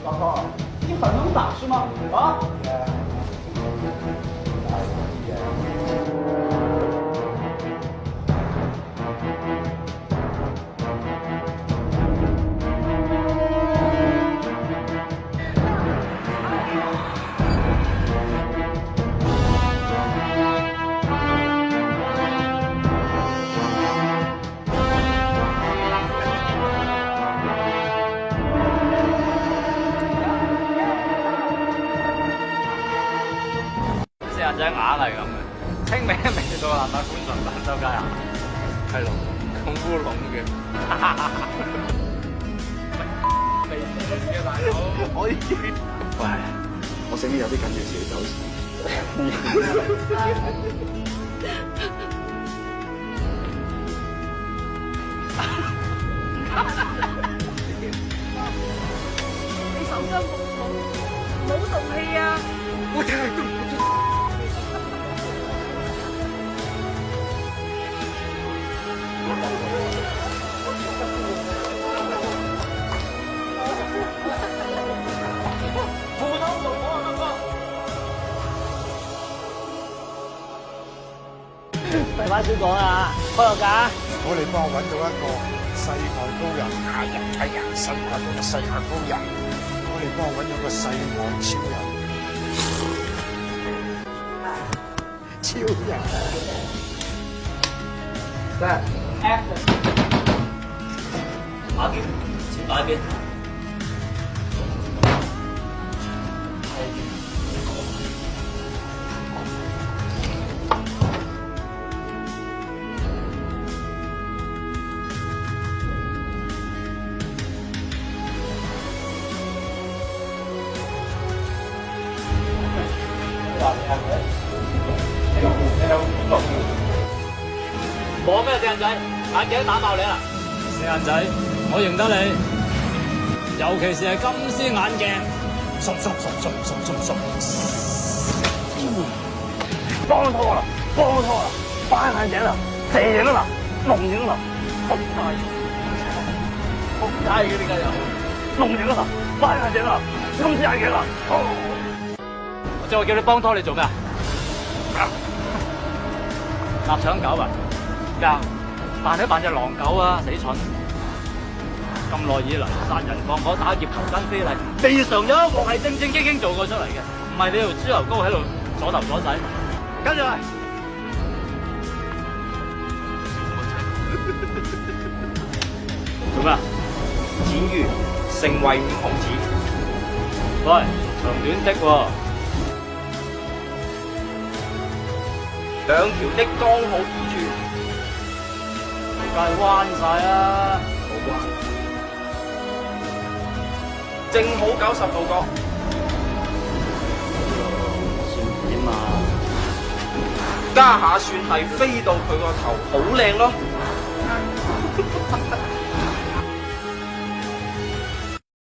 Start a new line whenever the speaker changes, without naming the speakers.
老头，你很能打是吗？啊？
四眼仔硬係咁嘅，清明未到啦，但觀塘蘭州街啊，係龍咁烏龍嘅，未死嘅大佬，可以。喂，我醒起有啲緊要事要走先。
你受傷服冇動氣啊！
我真係都唔知。
廢話少講啊，開個價。
我哋幫我揾到一個世外高人，世界嗰個世界高人，我哋幫我揾到個世外超人，超人。
三 ，action。
打邊，前打邊。冇咩四眼仔，眼鏡打爆你啦！四眼仔，我認得你，尤其是係金絲眼鏡，
幫拖啦，翻眼鏡啦，蛇影啦，龍影啦，仆街嘅點解又龍影啦，翻眼鏡啦，金絲眼鏡啦。
我就話叫你幫拖，你做咩啊？臘腸狗啊！扮都扮隻狼狗啊！死蠢！咁耐以嚟，殺人放火、打劫、強姦非禮，未嘗有一幕係正正經經做過出嚟嘅，唔係你條豬油膏喺度阻頭阻勢。跟住嚟，做咩啊？
展於成為五毫子，
喂，長短的喎，
兩條的剛好二寸。
梗係彎晒啦，
好彎，正好90度角。
算點啊？
家下算係飛到佢個頭，好靚咯。